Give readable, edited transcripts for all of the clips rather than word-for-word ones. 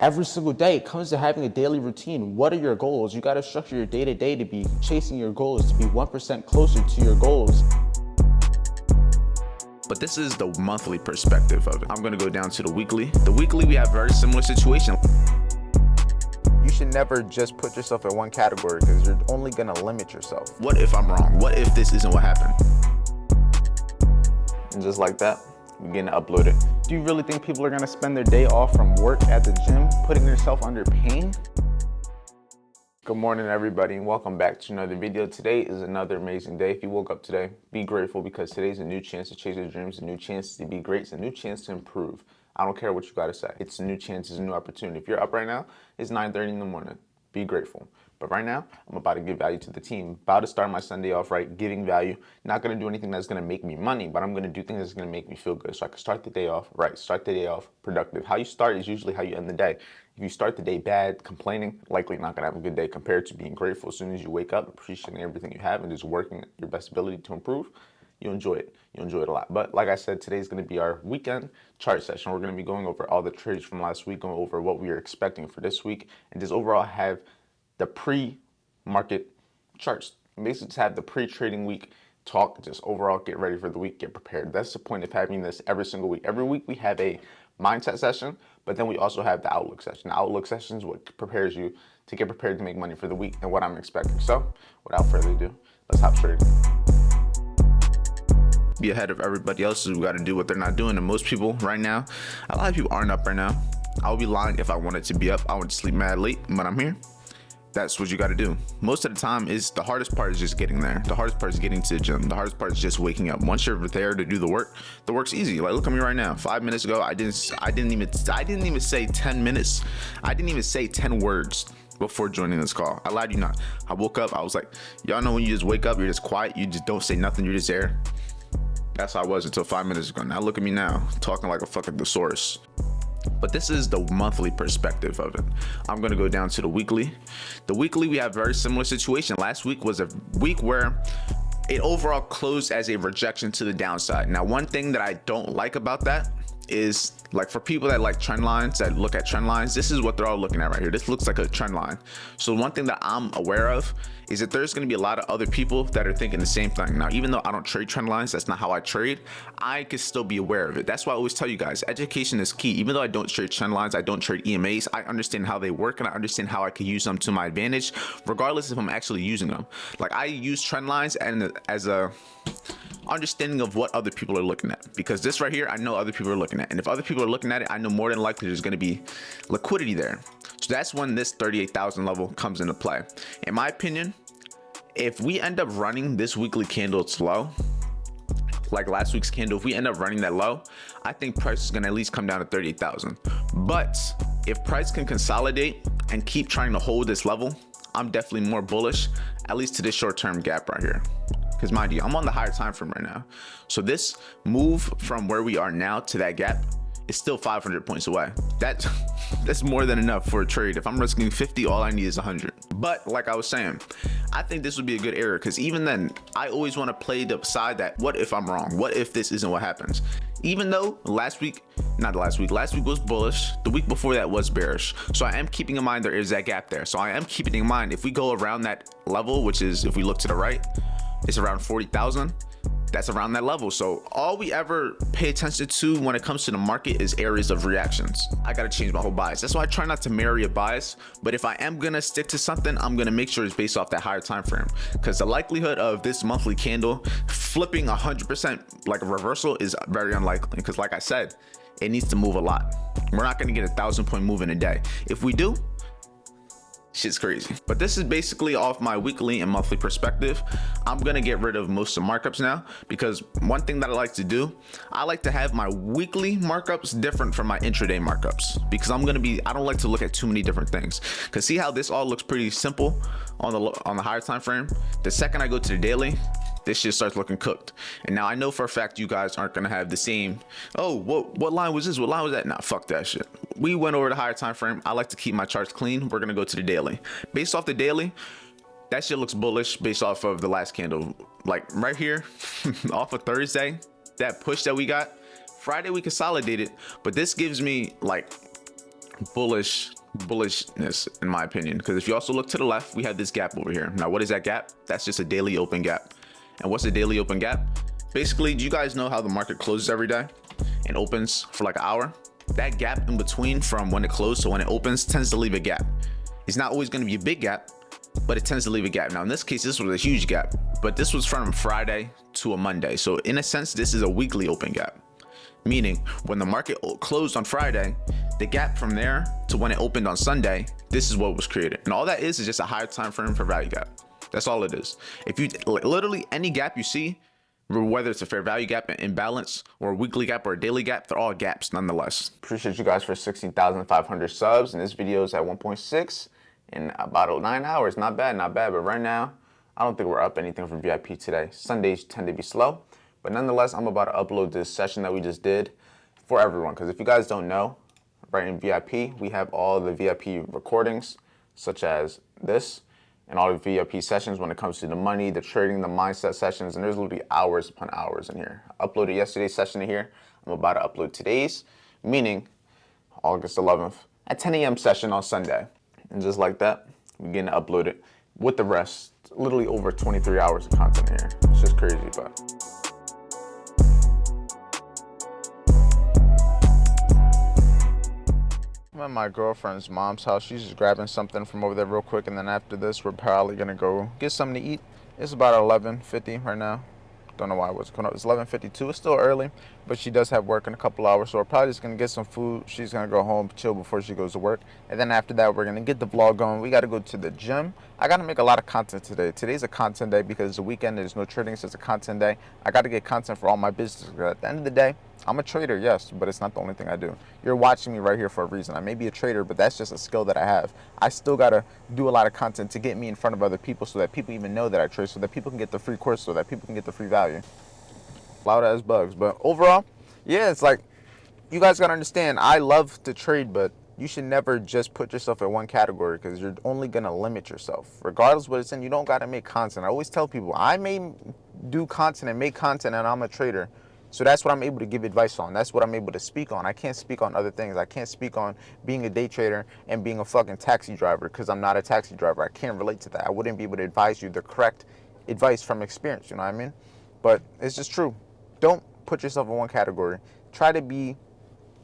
Every single day, it comes to having a daily routine. What are your goals? You got to structure your day to day to be chasing your goals, to be 1% closer to your goals. But this is the monthly perspective of it. I'm gonna go down to the weekly. The weekly, we have a very similar situation. You should never just put yourself in one category because you're only gonna limit yourself. What if I'm wrong? What if this isn't what happened? And just like that, we're getting uploaded. Do you really think people are gonna spend their day off from work at the gym, putting themselves under pain? Good morning, everybody, and welcome back to another video. Today is another amazing day. If you woke up today, be grateful because today's a new chance to chase your dreams, a new chance to be great, it's a new chance to improve. I don't care what you gotta say. It's a new chance, it's a new opportunity. If you're up right now, it's 9:30 in the morning. Be grateful. But right now, I'm about to give value to the team. About to start my Sunday off right, giving value. Not gonna do anything that's gonna make me money, but I'm gonna do things that's gonna make me feel good. So I can start the day off right, start the day off productive. How you start is usually how you end the day. If you start the day bad, complaining, likely not gonna have a good day compared to being grateful. As soon as you wake up, appreciating everything you have and just working your best ability to improve, you enjoy it. You enjoy it a lot. But like I said, today's going to be our weekend chart session. We're going to be going over all the trades from last week, going over what we are expecting for this week, and just overall have the pre-market charts. Basically, just have the pre-trading week talk, just overall get ready for the week, get prepared. That's the point of having this every single week. Every week we have a mindset session, but then we also have the outlook session. The outlook session is what prepares you to get prepared to make money for the week and what I'm expecting. So without further ado, let's hop straight in. Be ahead of everybody else, so we got to do what they're not doing. And most people right now, a lot of people aren't up right now. I would be lying if I wanted to be up. I would sleep mad late, but I'm here. That's what you got to do. Most of the time, is the hardest part is just getting there. The hardest part is getting to the gym. The hardest part is just waking up. Once you're there to do the work's easy. Like, look at me right now. 5 minutes ago, I didn't even say 10 minutes. I didn't even say 10 words before joining this call. I lied to you not. I woke up, I was like, y'all know when you just wake up, you're just quiet, you just don't say nothing, you're just there. That's how I was until 5 minutes ago. Now look at me now, talking like a fucking thesaurus. But this is the monthly perspective of it. I'm gonna go down to the weekly. The weekly, we have a very similar situation. Last week was a week where it overall closed as a rejection to the downside. Now, one thing that I don't like about that is, like, for people that like trend lines, that look at trend lines, this is what they're all looking at right here. This looks like a trend line. So one thing that I'm aware of is that there's going to be a lot of other people that are thinking the same thing. Now, even though I don't trade trend lines, that's not how I trade, I could still be aware of it. That's why I always tell you guys, education is key. Even though I don't trade trend lines, I don't trade EMAs, I understand how they work and I understand how I could use them to my advantage, regardless if I'm actually using them. Like, I use trend lines and as a understanding of what other people are looking at, because this right here, I know other people are looking at, and if other people are looking at it, I know more than likely there's going to be liquidity there. So that's when this 38,000 level comes into play. In my opinion, if we end up running this weekly candle low, like last week's candle, if we end up running that low, I think price is going to at least come down to 38,000. But if price can consolidate and keep trying to hold this level, I'm definitely more bullish, at least to this short-term gap right here. Because mind you, I'm on the higher time frame right now. So this move from where we are now to that gap is still 500 points away. That's more than enough for a trade. If I'm risking 50, all I need is 100. But like I was saying, I think this would be a good area, because even then, I always want to play the side that, what if I'm wrong? What if this isn't what happens? Even though last week was bullish, the week before that was bearish. So I am keeping in mind there is that gap there. So I am keeping in mind, if we go around that level, which is, if we look to the right, it's around 40,000. That's around that level. So all we ever pay attention to when it comes to the market is areas of reactions. I got to change my whole bias. That's why I try not to marry a bias. But if I am going to stick to something, I'm going to make sure it's based off that higher time frame, because the likelihood of this monthly candle flipping 100% like a reversal is very unlikely, because like I said, it needs to move a lot. We're not going to get a 1,000-point move in a day. If we do, shit's crazy. But this is basically off my weekly and monthly perspective. I'm gonna get rid of most of the markups now, because one thing that I like to do, I like to have my weekly markups different from my intraday markups, because I don't like to look at too many different things. Because see how this all looks pretty simple on the higher time frame? The second I go to the daily, this shit starts looking cooked. And now I know for a fact you guys aren't gonna have the same, oh, what line was this? What line was that? Nah, fuck that shit. We went over the higher time frame. I like to keep my charts clean. We're gonna go to the daily. Based off the daily, that shit looks bullish based off of the last candle. Like right here, off of Thursday, that push that we got, Friday we consolidated, but this gives me like bullishness in my opinion, because if you also look to the left, we have this gap over here. Now what is that gap? That's just a daily open gap. And what's a daily open gap? Basically, do you guys know how the market closes every day and opens for like an hour? That gap in between from when it closed to when it opens tends to leave a gap. It's not always going to be a big gap, but it tends to leave a gap. Now in this case, this was a huge gap, but this was from Friday to a Monday. So in a sense, this is a weekly open gap, meaning when the market closed on Friday, the gap from there to when it opened on Sunday, this is what was created. And all that is just a higher time frame for value gap. That's all it is. If you literally any gap you see, whether it's a fair value gap, an imbalance, or a weekly gap or a daily gap, they're all gaps nonetheless. Appreciate you guys for 16,500 subs, and this video is at 1.6 in about 9 hours. Not bad, not bad. But right now, I don't think we're up anything for VIP today. Sundays tend to be slow, but nonetheless, I'm about to upload this session that we just did for everyone. Because if you guys don't know, right in VIP, we have all the VIP recordings, such as this, and all the VIP sessions when it comes to the money, the trading, the mindset sessions, and there's literally hours upon hours in here. I uploaded yesterday's session in here. I'm about to upload today's, meaning August 11th at 10 a.m. session on Sunday. And just like that, we're getting uploaded with the rest, literally over 23 hours of content here. It's just crazy, but. I'm at my girlfriend's mom's house. She's just grabbing something from over there real quick, and then after this, we're probably gonna go get something to eat. It's about 11:50 right now. Don't know why I was going up. It's 11:52. It's still early, but she does have work in a couple hours, so we're probably just gonna get some food. She's gonna go home, chill before she goes to work, and then after that, we're gonna get the vlog going. We gotta go to the gym. I gotta make a lot of content today. Today's a content day because it's a weekend. There's no trading, so it's a content day. I gotta get content for all my business. At the end of the day, I'm a trader, yes, but it's not the only thing I do. You're watching me right here for a reason. I may be a trader, but that's just a skill that I have. I still gotta do a lot of content to get me in front of other people so that people even know that I trade, so that people can get the free course, so that people can get the free value. Loud as bugs, but overall, yeah, it's like, you guys gotta understand, I love to trade, but you should never just put yourself in one category because you're only gonna limit yourself. Regardless what it's in, you don't gotta make content. I always tell people, I may do content and make content and I'm a trader. So that's what I'm able to give advice on. That's what I'm able to speak on. I can't speak on other things. I can't speak on being a day trader and being a fucking taxi driver because I'm not a taxi driver. I can't relate to that. I wouldn't be able to advise you the correct advice from experience, you know what I mean? But it's just true. Don't put yourself in one category. Try to be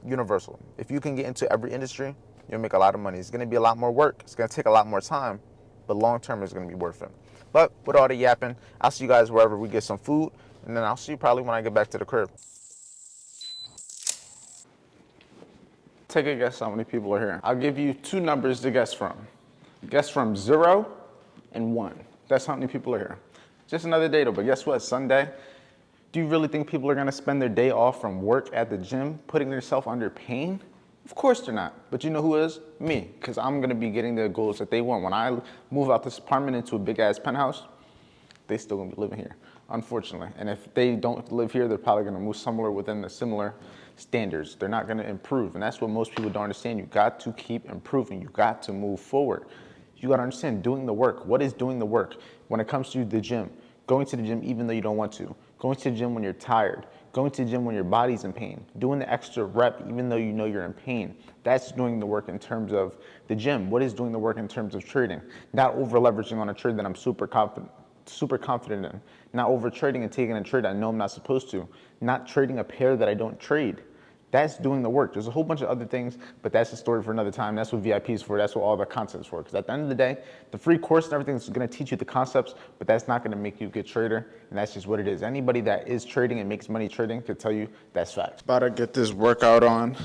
universal. If you can get into every industry, you'll make a lot of money. It's gonna be a lot more work. It's gonna take a lot more time, but long term it's gonna be worth it. But with all the yapping, I'll see you guys wherever we get some food. And then I'll see you probably when I get back to the crib. Take a guess how many people are here. I'll give you two numbers to guess from. Guess from 0 and 1. That's how many people are here. Just another day though, but guess what, Sunday? Do you really think people are gonna spend their day off from work at the gym, putting themselves under pain? Of course they're not. But you know who is? Me, because I'm gonna be getting the goals that they want. When I move out this apartment into a big ass penthouse, they still gonna be living here, unfortunately. And if they don't live here, they're probably gonna move somewhere within the similar standards. They're not gonna improve. And that's what most people don't understand. You got to keep improving. You got to move forward. You gotta understand doing the work. What is doing the work? When it comes to the gym, going to the gym even though you don't want to, going to the gym when you're tired, going to the gym when your body's in pain, doing the extra rep even though you know you're in pain. That's doing the work in terms of the gym. What is doing the work in terms of trading? Not over leveraging on a trade that I'm super confident in, not over trading and taking a trade I know I'm not supposed to, not trading a pair that I don't trade. That's doing the work. There's a whole bunch of other things, but that's a story for another time. That's what VIP is for. That's what all the content is for. Because at the end of the day, the free course and everything is going to teach you the concepts, but that's not going to make you a good trader. And that's just what it is. Anybody that is trading and makes money trading can tell you that's fact. About to get this workout on.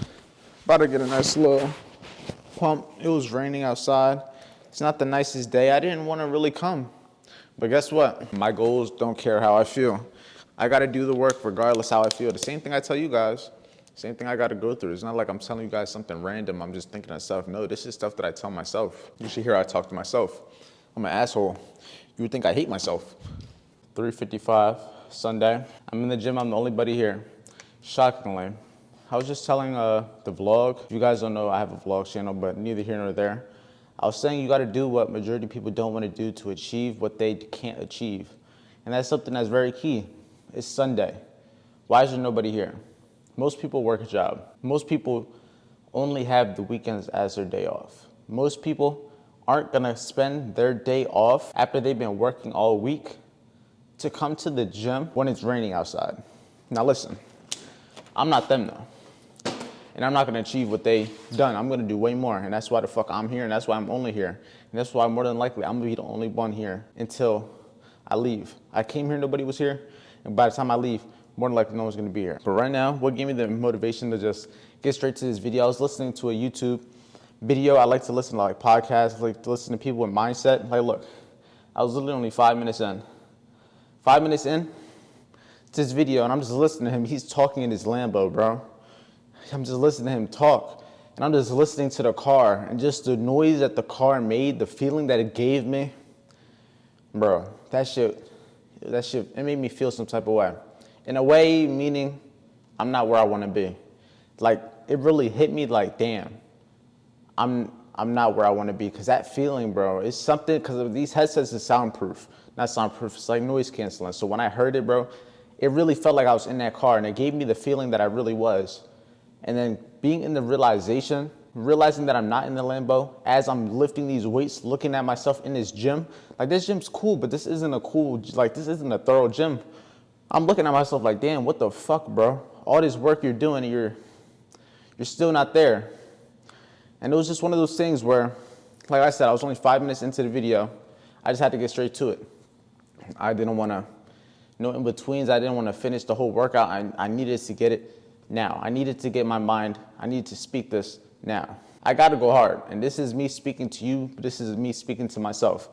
About to get a nice little pump. It was raining outside. It's not the nicest day. I didn't want to really come. But guess what? My goals don't care how I feel. I got to do the work regardless how I feel. The same thing I tell you guys. Same thing I got to go through. It's not like I'm telling you guys something random. I'm just thinking of stuff. No, this is stuff that I tell myself. You should hear how I talk to myself. I'm an asshole. You would think I hate myself. 3:55 Sunday. I'm in the gym. I'm the only buddy here. Shockingly. I was just telling the vlog. If you guys don't know, I have a vlog channel, but neither here nor there. I was saying you got to do what majority of people don't want to do to achieve what they can't achieve. And that's something that's very key. It's Sunday. Why is there nobody here? Most people work a job. Most people only have the weekends as their day off. Most people aren't gonna spend their day off after they've been working all week to come to the gym when it's raining outside. Now listen, I'm not them though. And I'm not gonna achieve what they done. I'm gonna do way more. And that's why the fuck I'm here, and that's why I'm only here. And that's why more than likely I'm gonna be the only one here until I leave. I came here, nobody was here. And by the time I leave, more than likely no one's gonna be here. But right now, what gave me the motivation to just get straight to this video? I was listening to a YouTube video. I like to listen to like podcasts, I like to listen to people with mindset. Like look, I was literally only 5 minutes in. 5 minutes in to this video, and I'm just listening to him. He's talking in his Lambo, bro. I'm just listening to him talk, and I'm just listening to the car, and just the noise that the car made, the feeling that it gave me, bro, that shit, it made me feel some type of way. In a way, meaning I'm not where I want to be. Like, it really hit me like, damn, I'm not where I want to be, because that feeling, bro, it's something, because of these headsets is soundproof. Not soundproof, it's like noise canceling. So when I heard it, bro, it really felt like I was in that car, and it gave me the feeling that I really was. And then being in the realization, realizing that I'm not in the Lambo as I'm lifting these weights, looking at myself in this gym. Like, this gym's cool, but this isn't a cool, like, this isn't a thorough gym. I'm looking at myself like, damn, what the fuck, bro? All this work you're doing, and you're still not there. And it was just one of those things where, like I said, I was only 5 minutes into the video. I just had to get straight to it. I didn't want to, no in-betweens. I didn't want to finish the whole workout. I needed to get it now. I needed to get my mind. I needed to speak this now. I got to go hard. And this is me speaking to you. This is me speaking to myself.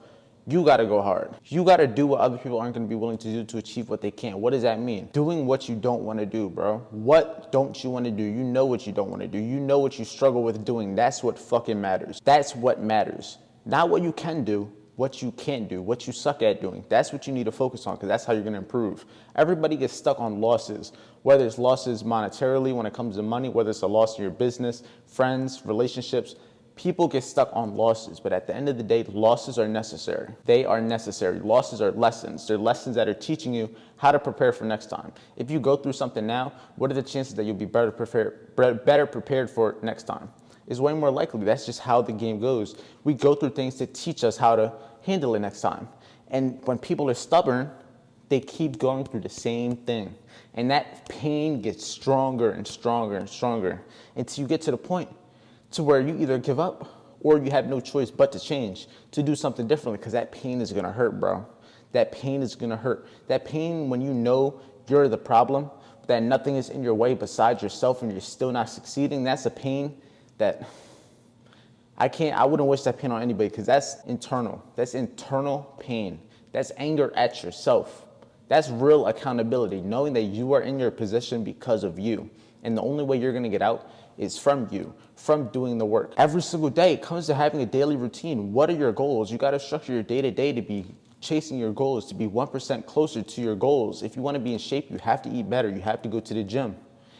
You got to go hard. You got to do what other people aren't going to be willing to do to achieve what they can. What does that mean? Doing what you don't want to do, bro. What don't you want to do? You know what you don't want to do. You know what you struggle with doing. That's what fucking matters. That's what matters. Not what you can do, what you can't do, what you suck at doing. That's what you need to focus on, because that's how you're going to improve. Everybody gets stuck on losses, whether it's losses monetarily when it comes to money, whether it's a loss in your business, friends, relationships. People get stuck on losses, but at the end of the day, losses are necessary. They are necessary. Losses are lessons. They're lessons that are teaching you how to prepare for next time. If you go through something now, what are the chances that you'll be better prepared for it next time? It's way more likely. That's just how the game goes. We go through things to teach us how to handle it next time. And when people are stubborn, they keep going through the same thing. And that pain gets stronger and stronger and stronger until you get to the point to where you either give up or you have no choice but to change, to do something differently, because that pain is gonna hurt, bro. That pain is gonna hurt. That pain when you know you're the problem, that nothing is in your way besides yourself and you're still not succeeding, that's a pain that I wouldn't wish that pain on anybody, because that's internal. That's internal pain. That's anger at yourself. That's real accountability, knowing that you are in your position because of you. And the only way you're gonna get out is from you, from doing the work. Every single day, it comes to having a daily routine. What are your goals? You gotta structure your day-to-day to be chasing your goals, to be 1% closer to your goals. If you wanna be in shape, you have to eat better. You have to go to the gym.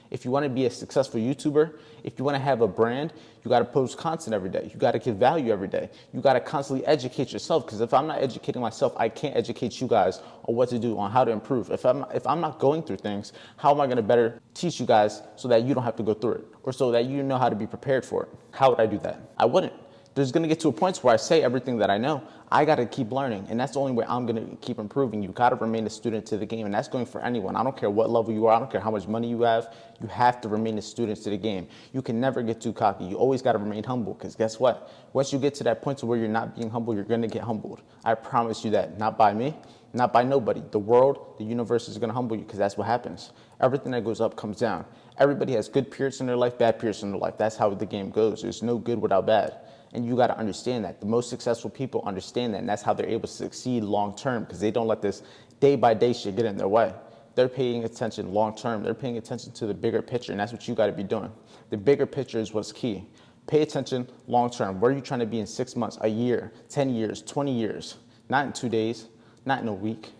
If you want to be a successful YouTuber, if you want to have a brand, you got to post content every day. You got to give value every day. You got to constantly educate yourself, because if I'm not educating myself, I can't educate you guys on what to do, on how to improve. If I'm not going through things, how am I going to better teach you guys so that you don't have to go through it, or so that you know how to be prepared for it? How would I do that? I wouldn't. There's going to get to a point where I say everything that I know. I got to keep learning, and that's the only way I'm going to keep improving. You got to remain a student to the game, and that's going for anyone. I don't care what level you are. I don't care how much money you have. You have to remain a student to the game. You can never get too cocky. You always got to remain humble, because guess what? Once you get to that point to where you're not being humble, you're going to get humbled. I promise you that. Not by me, not by nobody. The world, the universe is going to humble you, because that's what happens. Everything that goes up comes down. Everybody has good periods in their life, bad periods in their life. That's how the game goes. There's no good without bad. And you got to understand that. The most successful people understand that, and that's how they're able to succeed long term, because they don't let this day by day shit get in their way. They're paying attention long term. They're paying attention to the bigger picture, and that's what you got to be doing. The bigger picture is what's key. Pay attention long term. Where are you trying to be in 6 months, a year, 10 years, 20 years? Not in 2 days, not in a week.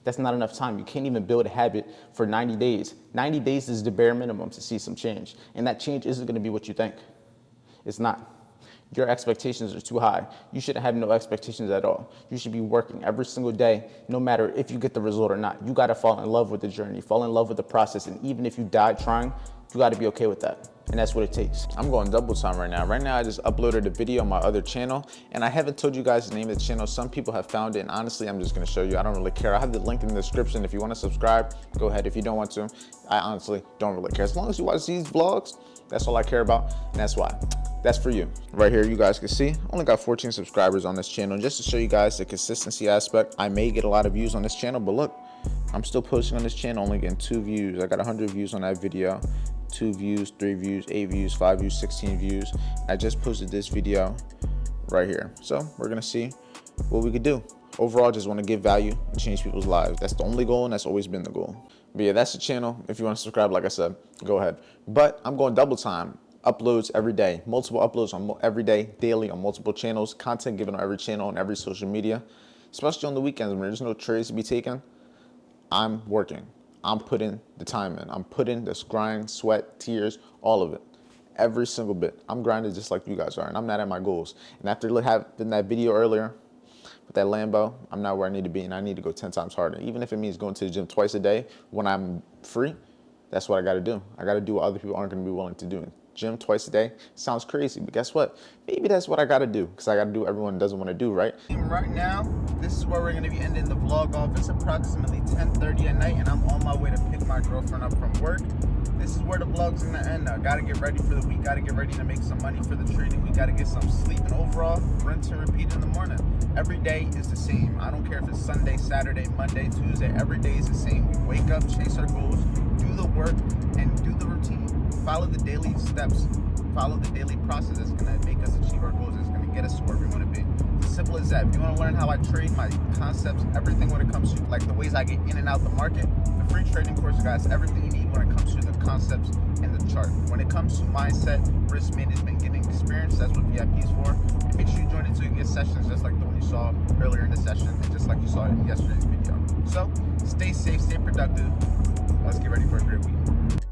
That's not enough time. You can't even build a habit for 90 days. 90 days is the bare minimum to see some change, and that change isn't going to be what you think. It's not. Your expectations are too high. You shouldn't have no expectations at all. You should be working every single day, no matter if you get the result or not. You got to fall in love with the journey, fall in love with the process. And even if you die trying, You gotta be okay with that. And that's what it takes. I'm going double time right now. Right now, I just uploaded a video on my other channel, and I haven't told you guys the name of the channel. Some people have found it, and honestly, I'm just gonna show you. I don't really care. I have the link in the description. If you wanna subscribe, go ahead. If you don't want to, I honestly don't really care. As long as you watch these vlogs, that's all I care about, and that's why. That's for you. Right here, you guys can see, only got 14 subscribers on this channel. And just to show you guys the consistency aspect, I may get a lot of views on this channel, but look, I'm still posting on this channel, only getting 2 views. I got 100 views on that video. 2 views, 3 views, 8 views, 5 views, 16 views. I just posted this video right here. So we're gonna see what we could do. Overall, just wanna give value and change people's lives. That's the only goal, and that's always been the goal. But yeah, that's the channel. If you wanna subscribe, like I said, go ahead. But I'm going double time. Uploads every day, multiple uploads on every day, daily on multiple channels, content given on every channel and every social media, especially on the weekends when there's no trades to be taken. I'm working. I'm putting the time in. I'm putting this grind, sweat, tears, all of it. Every single bit. I'm grinding just like you guys are, and I'm not at my goals. And after having that video earlier with that Lambo, I'm not where I need to be, and I need to go 10 times harder. Even if it means going to the gym twice a day when I'm free, that's what I gotta do. I gotta do what other people aren't gonna be willing to do. Gym twice a day sounds crazy, but guess what? Maybe that's what I gotta do, because I gotta do what everyone doesn't want to do, right? Right now, this is where we're gonna be ending the vlog off. It's approximately 10:30 at night, and I'm on my way to pick my girlfriend up from work. This is where the vlog's gonna end now. Gotta get ready for the week, gotta get ready to make some money for the trading. We gotta get some sleep, and overall, rinse and repeat in the morning. Every day is the same. I don't care if it's Sunday, Saturday, Monday, Tuesday, every day is the same. We wake up, chase our goals, do the work, and do the routine. Follow the daily steps, follow the daily process that's gonna make us achieve our goals, that's gonna get us to where we wanna be. It's simple as that. If you wanna learn how I trade, my concepts, everything when it comes to like the ways I get in and out the market, the free trading course, guys, everything you need when it comes to the concepts and the chart. When it comes to mindset, risk management, getting experience, that's what VIP is for. And make sure you join it so you get sessions just like the one you saw earlier in the session and just like you saw in yesterday's video. So stay safe, stay productive. Let's get ready for a great week.